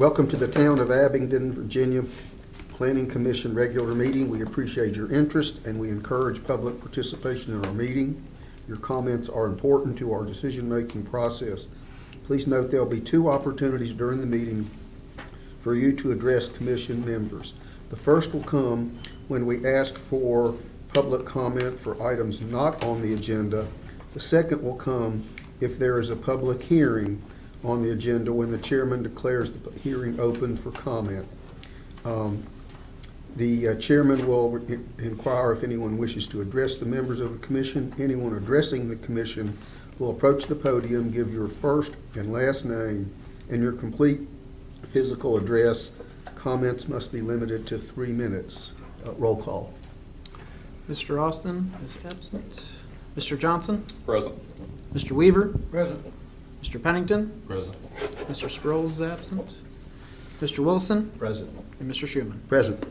Welcome to the Town of Abingdon, Virginia Planning Commission regular meeting. We appreciate your interest and we encourage public participation in our meeting. Your comments are important to our decision-making process. Please note there will be two opportunities during the meeting for you to address commission members. The first will come when we ask for public comment for items not on the agenda. The second will come if there is a public hearing on the agenda when the chairman declares the hearing open for comment. The chairman will inquire if anyone wishes to address the members of the commission. Anyone addressing the commission will approach the podium, give your first and last name and your complete physical address. Comments must be limited to 3 minutes. Roll call. Mr. Austin is absent. Mr. Johnson? Present. Mr. Weaver? Present. Mr. Pennington? Present. Mr. Sproles is absent. Mr. Wilson? Present. And Mr. Schuman. Present.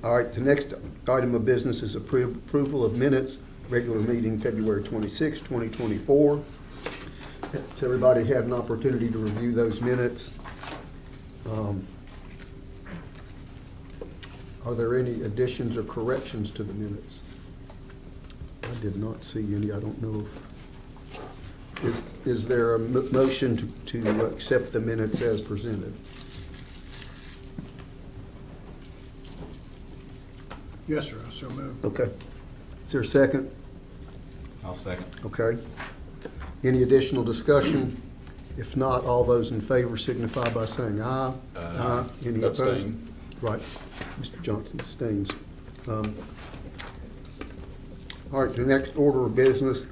All right, the next item of business is approval of minutes, regular meeting February 26, 2024. Has everybody had an opportunity to review those minutes? Are there any additions or corrections to the minutes? I did not see any. I don't know if, is there a motion to accept the minutes as presented? Yes, sir, I so move. Okay. Is there a second? I'll second. Okay. Any additional discussion? If not, all those in favor signify by saying aye. Aye. Any opposed? Abstain. Right. Mr. Johnson abstains. All right, the next order of business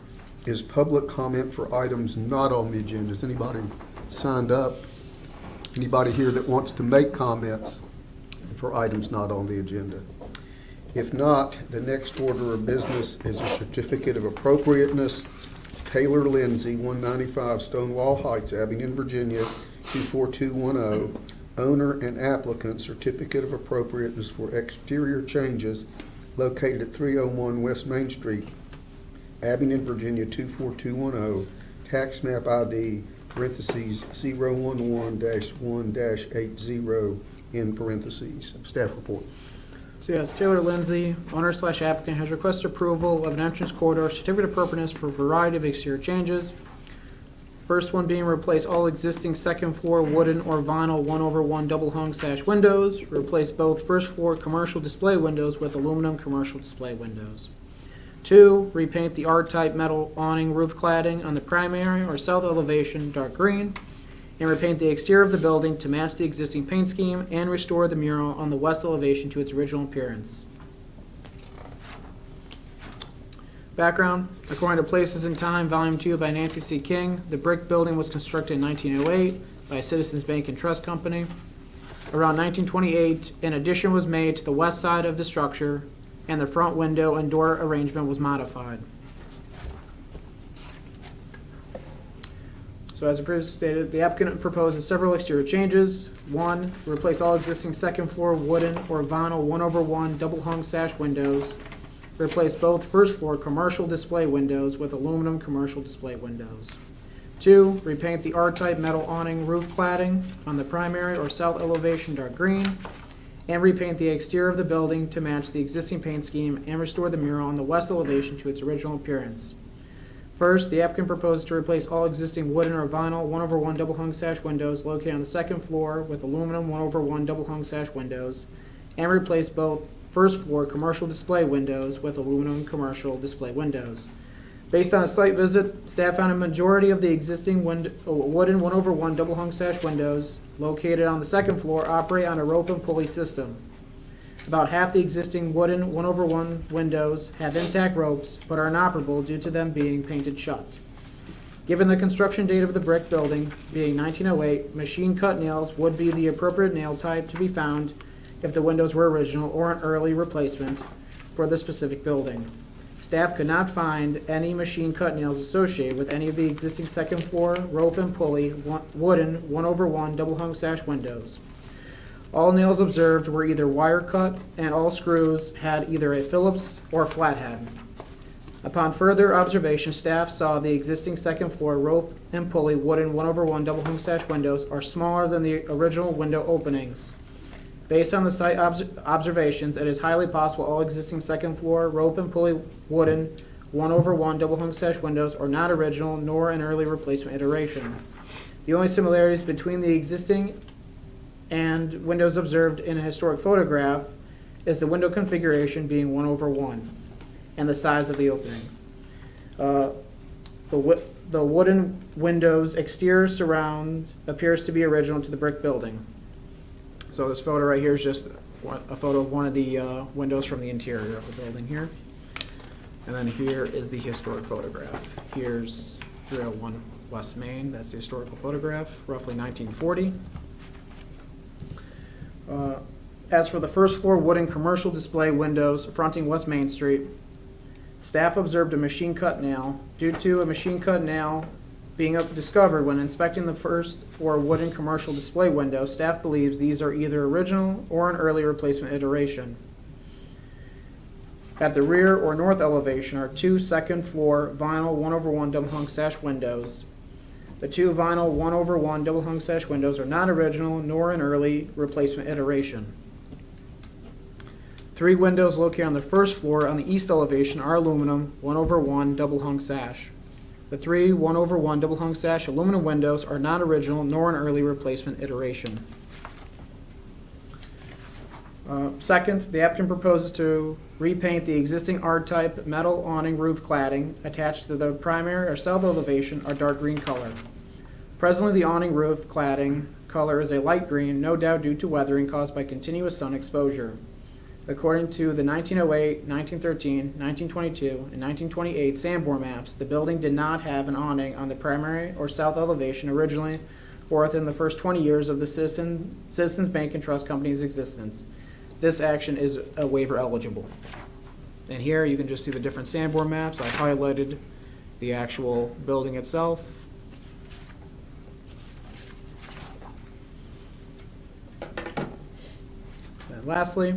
is public comment for items not on the agenda. Is anybody signed up? Anybody here that wants to make comments for items not on the agenda? If not, the next order of business is a certificate of appropriateness. Taylor Lindsay, 195 Stonewall Heights, Abingdon, Virginia, 24210. Owner and applicant, certificate of appropriateness for exterior changes located at 301 West Main Street, Abingdon, Virginia, 24210. Tax map ID, parentheses, 011-1-80 in parentheses. Staff report. So yes, Taylor Lindsay, owner/applicant, has requested approval of an entrance corridor certificate of appropriateness for a variety of exterior changes. First one being replace all existing second floor wooden or vinyl 1/1 double hung sash windows. Replace both first floor commercial display windows with aluminum commercial display windows. 2, repaint the R-type metal awning roof cladding on the primary or south elevation dark green, and repaint the exterior of the building to match the existing paint scheme and restore the mural on the west elevation to its original appearance. Background: according to Places in Time, Volume 2 by Nancy C. King, the brick building was constructed in 1908 by Citizens Bank and Trust Company. Around 1928, an addition was made to the west side of the structure, and the front window and door arrangement was modified. So as I previously stated, the applicant proposes several exterior changes. 1, replace all existing second floor wooden or vinyl 1/1 double hung sash windows. Replace both first floor commercial display windows with aluminum commercial display windows. 2, repaint the R-type metal awning roof cladding on the primary or south elevation dark green, and repaint the exterior of the building to match the existing paint scheme and restore the mural on the west elevation to its original appearance. First, the applicant proposes to replace all existing wooden or vinyl 1/1 double hung sash windows located on the second floor with aluminum 1/1 double hung sash windows, and replace both first floor commercial display windows with aluminum commercial display windows. Based on a site visit, staff found a majority of the existing wooden 1/1 double hung sash windows located on the second floor operate on a rope and pulley system. About half the existing wooden 1/1 windows have intact ropes but are inoperable due to them being painted shut. Given the construction date of the brick building being 1908, machine cut nails would be the appropriate nail type to be found if the windows were original or an early replacement for the specific building. Staff could not find any machine cut nails associated with any of the existing second floor rope and pulley wooden 1/1 double hung sash windows. All nails observed were either wire cut, and all screws had either a Phillips or flathead. Upon further observation, staff saw the existing second floor rope and pulley wooden 1/1 double hung sash windows are smaller than the original window openings. Based on the site observations, it is highly possible all existing second floor rope and pulley wooden 1/1 double hung sash windows are not original nor an early replacement iteration. The only similarities between the existing and windows observed in a historic photograph is the window configuration being 1/1 and the size of the openings. The wooden windows exterior surround appears to be original to the brick building. So this photo right here is just a photo of one of the windows from the interior of the building here. And then here is the historic photograph. Here's 301 West Main, that's the historical photograph, roughly 1940. As for the first floor wooden commercial display windows fronting West Main Street, staff observed a machine cut nail. Due to a machine cut nail being discovered when inspecting the first floor wooden commercial display windows, staff believes these are either original or an early replacement iteration. At the rear or north elevation are two second floor vinyl 1/1 double hung sash windows. The two vinyl 1/1 double hung sash windows are not original nor an early replacement iteration. Three windows located on the first floor on the east elevation are aluminum 1/1 double hung sash. The three 1/1 double hung sash aluminum windows are not original nor an early replacement iteration. Second, the applicant proposes to repaint the existing R-type metal awning roof cladding attached to the primary or south elevation are dark green color. Presently, the awning roof cladding color is a light green, no doubt due to weathering caused by continuous sun exposure. According to the 1908, 1913, 1922, and 1928 Sanborn maps, the building did not have an awning on the primary or south elevation originally or within the first 20 years of the Citizens Bank and Trust Company's existence. This action is a waiver eligible. And here you can just see the different Sanborn maps. I highlighted the actual building itself. And lastly,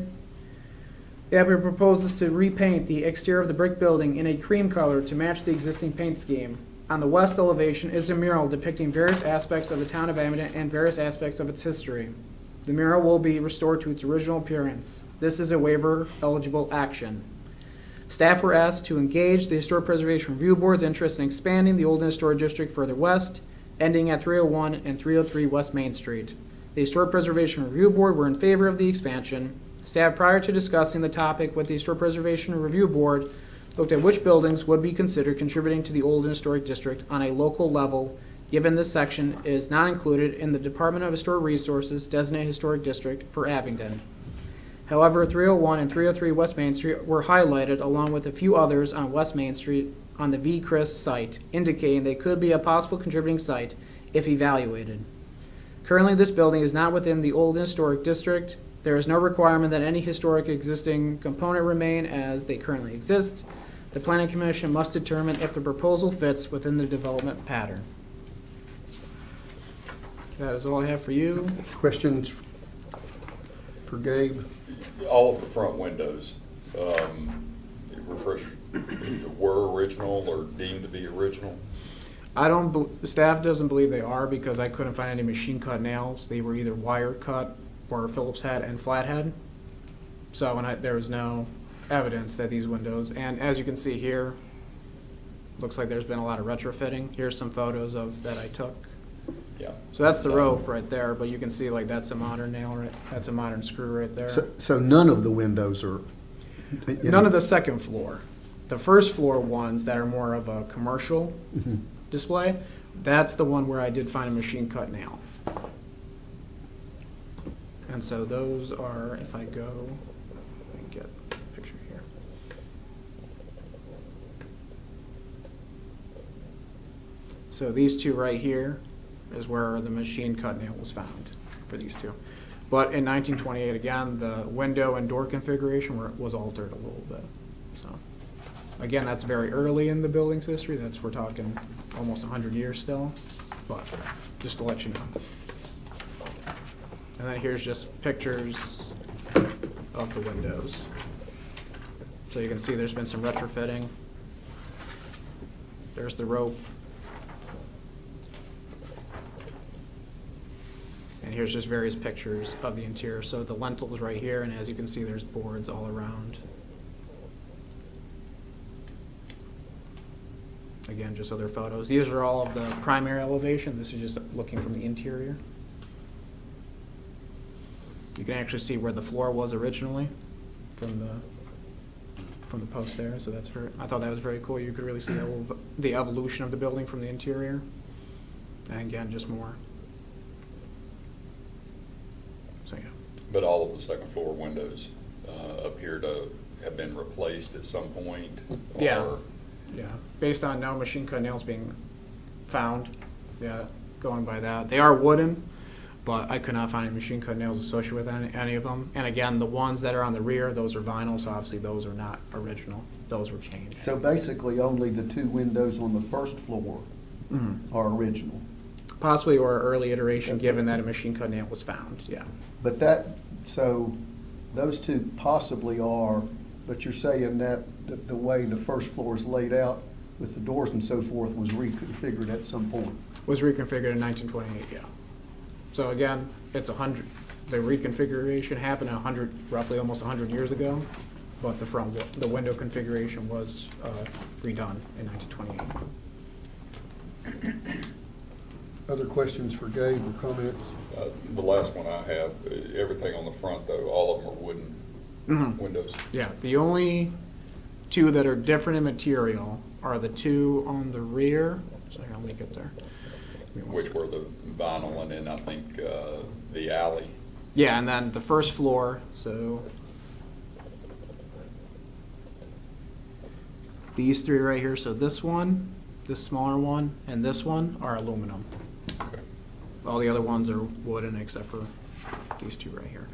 the applicant proposes to repaint the exterior of the brick building in a cream color to match the existing paint scheme. On the west elevation is a mural depicting various aspects of the town of Abingdon and various aspects of its history. The mural will be restored to its original appearance. This is a waiver-eligible action. Staff were asked to engage the Historic Preservation Review Board's interest in expanding the Old Historic District further west, ending at 301 and 303 West Main Street. The Historic Preservation Review Board were in favor of the expansion. Staff, prior to discussing the topic with the Historic Preservation Review Board, looked at which buildings would be considered contributing to the Old Historic District on a local level, given this section is not included in the Department of Historic Resources designated historic district for Abingdon. However, 301 and 303 West Main Street were highlighted along with a few others on West Main Street on the V. Chris site, indicating they could be a possible contributing site if evaluated. Currently, this building is not within the Old Historic District. There is no requirement that any historic existing component remain as they currently exist. The Planning Commission must determine if the proposal fits within the development pattern. That is all I have for you. Questions for Gabe? All of the front windows, were original or deemed to be original? The staff doesn't believe they are because I couldn't find any machine cut nails. They were either wire cut or Phillips head and flathead. So there was no evidence that these windows, and as you can see here, looks like there's been a lot of retrofitting. Here's some photos of that I took. Yeah. So that's the rope right there, but you can see like that's a modern nail, right? That's a modern screw right there. So none of the windows are? None of the second floor. The first floor ones that are more of a commercial display, that's the one where I did find a machine cut nail. And so those are, if I go and get a picture here. So these two right here is where the machine cut nail was found for these two. But in 1928, again, the window and door configuration was altered a little bit. So again, that's very early in the building's history. We're talking almost 100 years still, but just to let you know. And then here's just pictures of the windows. So you can see there's been some retrofitting. There's the rope. And here's just various pictures of the interior. So the lentil's right here, and as you can see, there's boards all around. Again, just other photos. These are all of the primary elevation. This is just looking from the interior. You can actually see where the floor was originally from the post there. So that's I thought that was very cool. You could really see the evolution of the building from the interior. And again, just more. So yeah. But all of the second floor windows appear to have been replaced at some point? Yeah. or- Yeah, based on no machine cut nails being found, yeah, going by that. They are wooden, but I could not find any machine cut nails associated with any of them. And again, the ones that are on the rear, those are vinyl, so obviously those are not original. Those were changed. So basically, only the two windows on the first floor are original. Possibly or early iteration, given that a machine cut nail was found, yeah. But so those two possibly are, but you're saying that the way the first floor is laid out with the doors and so forth was reconfigured at some point? Was reconfigured in 1928, yeah. So again, it's the reconfiguration happened roughly almost 100 years ago, but the window configuration was redone in 1928. Other questions for Gabe or comments? The last one I have, everything on the front though, all of them are wooden windows. Yeah, the only two that are different in material are the two on the rear. So here, let me get there. Give me one Which second. were the vinyl, and then I think the alley. Yeah, and then the first floor, so these three right here, so this one, this smaller one, and this one are aluminum. Okay. All the other ones are wooden except for these two right here.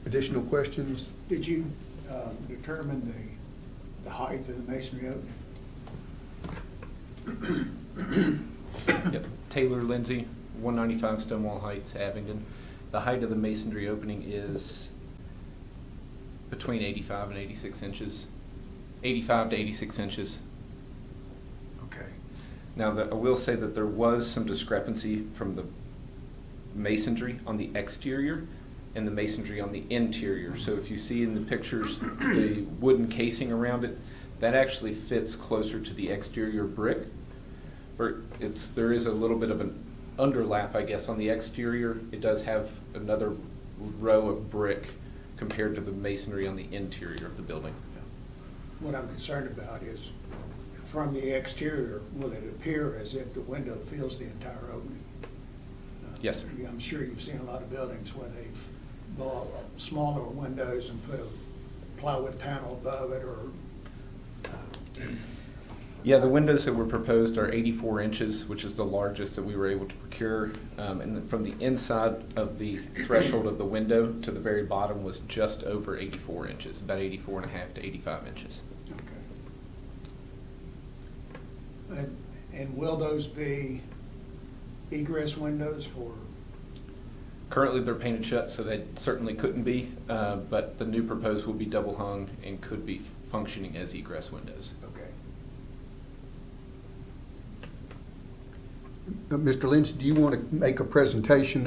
Additional questions? Did you determine the height of the masonry opening? Yep, Taylor Lindsay, 195 Stonewall Heights, Abingdon. The height of the masonry opening is between 85 and 86 inches, 85 to 86 inches. Okay. Now, I will say that there was some discrepancy from the masonry on the exterior and the masonry on the interior. So if you see in the pictures the wooden casing around it, that actually fits closer to the exterior brick. There is a little bit of an underlap, I guess, on the exterior. It does have another row of brick compared to the masonry on the interior of the building. What I'm concerned about is, from the exterior, will it appear as if the window fills the entire opening? Yes, sir. I'm sure you've seen a lot of buildings where they've bought smaller windows and put a plywood panel above it, or Yeah, the windows that were proposed are 84 inches, which is the largest that we were able to procure. And then from the inside of the threshold of the window to the very bottom was just over 84 inches, about 84 and a half to 85 inches. okay. And will those be egress windows for? Currently, they're painted shut, so they certainly couldn't be, but the new proposed will be double hung and could be functioning as egress windows. Okay. Mr. Lynch, do you want to make a presentation?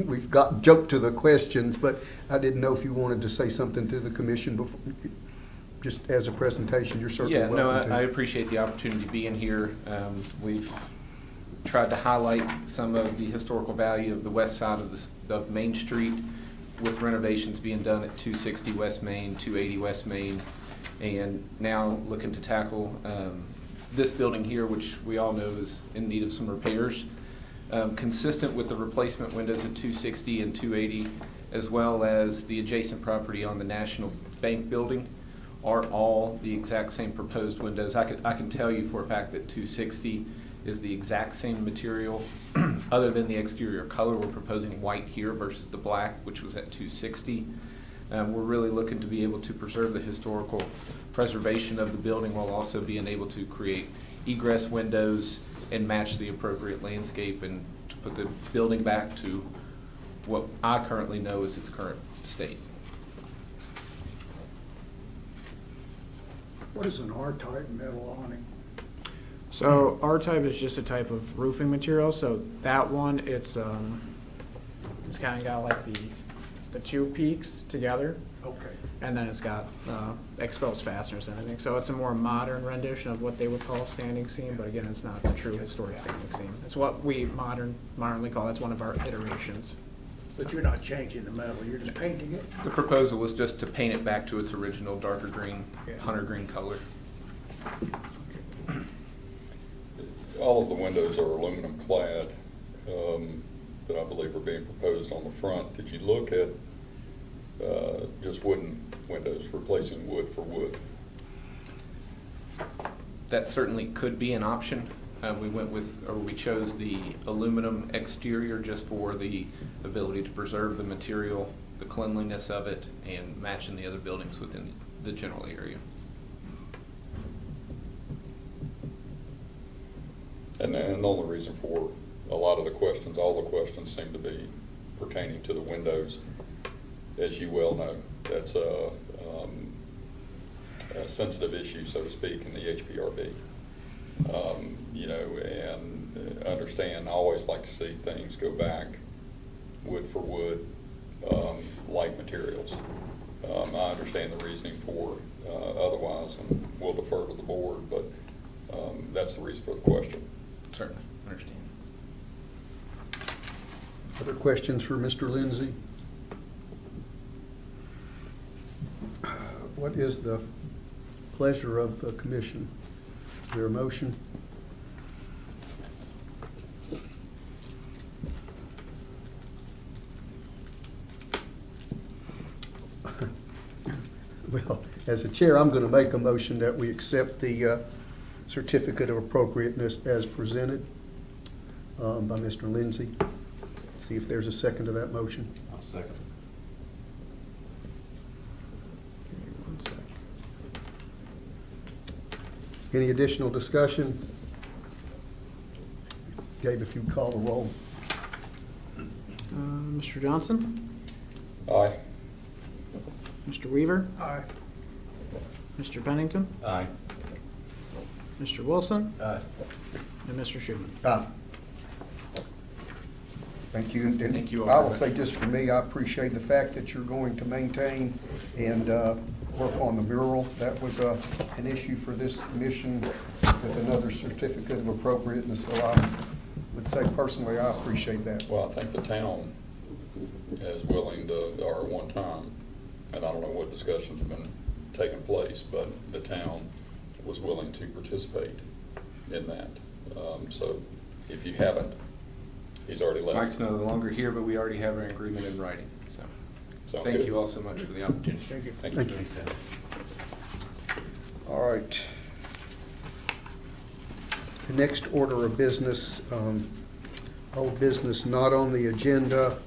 We've jumped to the questions, but I didn't know if you wanted to say something to the commission before, just as a presentation. You're certainly Yeah, no, welcome to. I appreciate the opportunity being here. We've tried to highlight some of the historical value of the west side of Main Street, with renovations being done at 260 West Main, 280 West Main, and now looking to tackle this building here, which we all know is in need of some repairs. Consistent with the replacement windows at 260 and 280, as well as the adjacent property on the National Bank building, are all the exact same proposed windows. I can tell you for a fact that 260 is the exact same material, other than the exterior color. We're proposing white here versus the black, which was at 260. We're really looking to be able to preserve the historical preservation of the building while also being able to create egress windows and match the appropriate landscape and to put the building back to what I currently know is its current state. What is an R-type metal awning? So R-type is just a type of roofing material, so that one, it's kinda got like the two peaks together, Okay. and then it's got, exposed fasteners and everything, so it's a more modern rendition of what they would call standing seam, but again, it's not the true historic standing seam. It's what we modernly call, it's one of our iterations. But you're not changing the metal, you're just painting it? The proposal was just to paint it back to its original darker green, Yeah. hunter green color. All of the windows are aluminum clad, that I believe are being proposed on the front. Did you look at just wooden windows, replacing wood for wood? That certainly could be an option. We chose the aluminum exterior just for the ability to preserve the material, the cleanliness of it, and matching the other buildings within the general area. And the only reason for a lot of the questions, all the questions seem to be pertaining to the windows. As you well know, that's a sensitive issue, so to speak, in the HPRB. You know, and understand, I always like to see things go back wood for wood, like materials. I understand the reasoning for otherwise, and we'll defer to the board, but that's the reason for the question. Certainly, understand. Other questions for Mr. Lindsay? What is the pleasure of the commission? Is there a motion? Well, as a chair, I'm going to make a motion that we accept the certificate of appropriateness as presented by Mr. Lindsay. See if there's a second to that motion. I'll second. Give me 1 sec. Any additional discussion? Gabe, if you'd call the roll. Mr. Johnson? Aye. Mr. Weaver? Aye. Mr. Pennington? Aye. Mr. Wilson? Aye. And Mr. Schuman. Thank you. And Thank you all I will very say much. just for me, I appreciate the fact that you're going to maintain and work on the mural. That was an issue for this commission with another certificate of appropriateness, so I would say personally, I appreciate that. Well, I think the town is willing to, or at one time, and I don't know what discussions have been taking place, but the town was willing to participate in that. So if you haven't, he's already left. Mike's no longer here, but we already have our agreement in writing, so. Sounds Thank good. you all so much for the opportunity. Thank you. Thank you. Thank you. Thanks, Ted. All right. The next order of business, old business not on the agenda.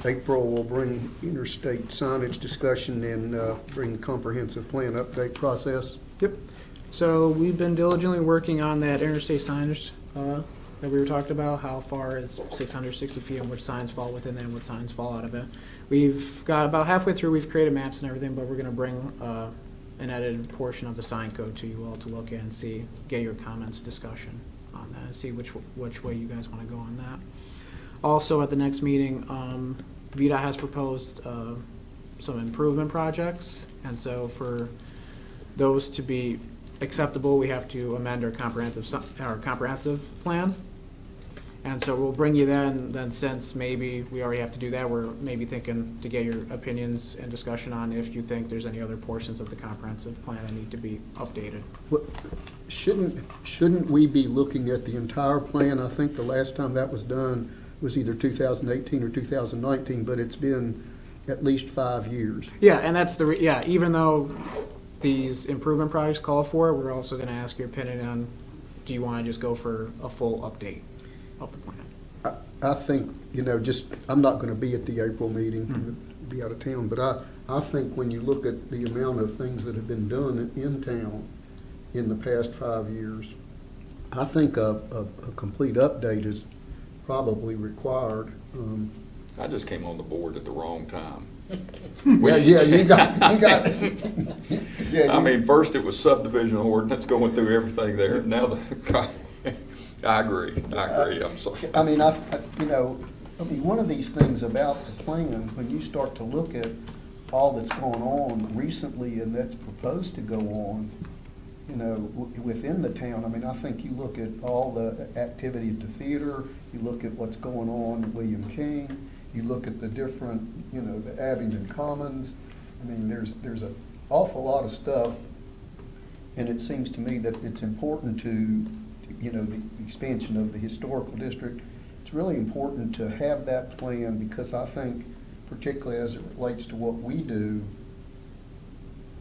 April will bring interstate signage discussion and bring the comprehensive plan update process. Yep. So we've been diligently working on that interstate signage that we were talking about, how far is 660 feet and which signs fall within that and what signs fall out of it. We've got about halfway through, we've created maps and everything, but we're gonna bring an edited portion of the sign code to you all to look at and see, get your comments, discussion on that, and see which way you guys wanna go on that. Also, at the next meeting, VDOT has proposed some improvement projects, and so for those to be acceptable, we have to amend our comprehensive plan. And so we'll bring you then since maybe we already have to do that, we're maybe thinking to get your opinions and discussion on if you think there's any other portions of the comprehensive plan that need to be updated. What- Shouldn't we be looking at the entire plan? I think the last time that was done was either 2018 or 2019, but it's been at least 5 years. Yeah, and that's even though these improvement projects call for it, we're also gonna ask your opinion on, do you wanna just go for a full update of the plan? I think, I'm not going to be at the April meeting, be out of town, but I think when you look at the amount of things that have been done in town in the past 5 years, I think a complete update is probably required. I just came on the board at the wrong time. Yeah, you got, yeah. I mean, first it was subdivision ordinance going through everything there, now I agree, I'm sorry. I mean, one of these things about the plan, when you start to look at all that's going on recently and that's proposed to go on, within the town, I mean, I think you look at all the activity at the theater, you look at what's going on at William King, you look at the different, the Abington Commons, I mean, there's an awful lot of stuff, and it seems to me that it's important to, the expansion of the historical district, it's really important to have that plan, because I think, particularly as it relates to what we do,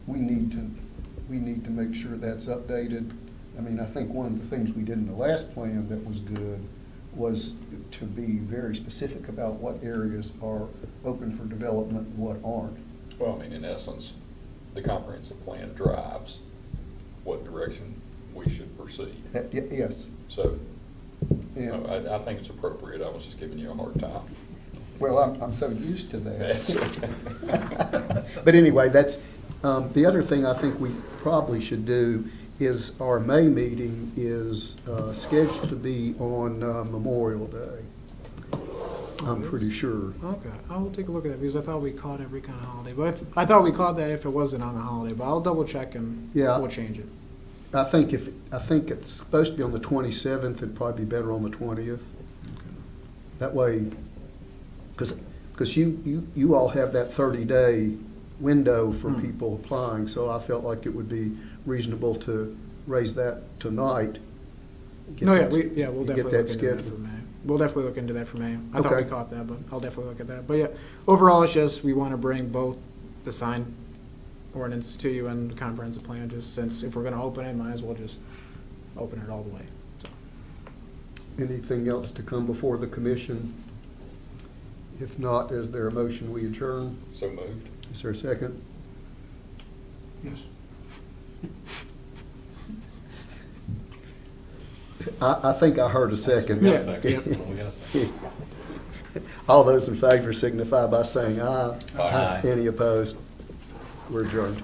we need to make sure that's updated. I mean, I think one of the things we did in the last plan that was good was to be very specific about what areas are open for development and what aren't. Well, I mean, in essence, the comprehensive plan drives what direction we should proceed. Yes. So, And- I think it's appropriate, I was just giving you a hard time. Well, I'm so used to That's that. But anyway, that's, the other thing I think we probably should do is our May meeting is scheduled to be on Memorial Day. I'm pretty sure. Okay, I will take a look at it, because I thought we caught every kind of holiday, but I thought we caught that if it wasn't on a holiday, but I'll double check and Yeah. we'll change it. I think it's supposed to be on the 27th, it'd probably be better on the 20th. That way, because you all have that 30-day window for people applying, so I felt like it would be reasonable to raise that tonight. No, yeah, Get that- we'll get definitely that look into that scheduled. for May. We'll definitely look into that for May. I thought we Okay. caught that, but I'll definitely look at that. But yeah, overall, it's just, we want to bring both the sign ordinance to you and the comprehensive plan, just since if we're gonna open it, might as well just open it all the way. So, Anything else to come before the commission? If not, is there a motion we adjourn? So moved. Is there a second? Yes. I think I heard a second. We got a second. We got a second. All those in favor signify by saying aye. Aye. Any opposed? We're adjourned.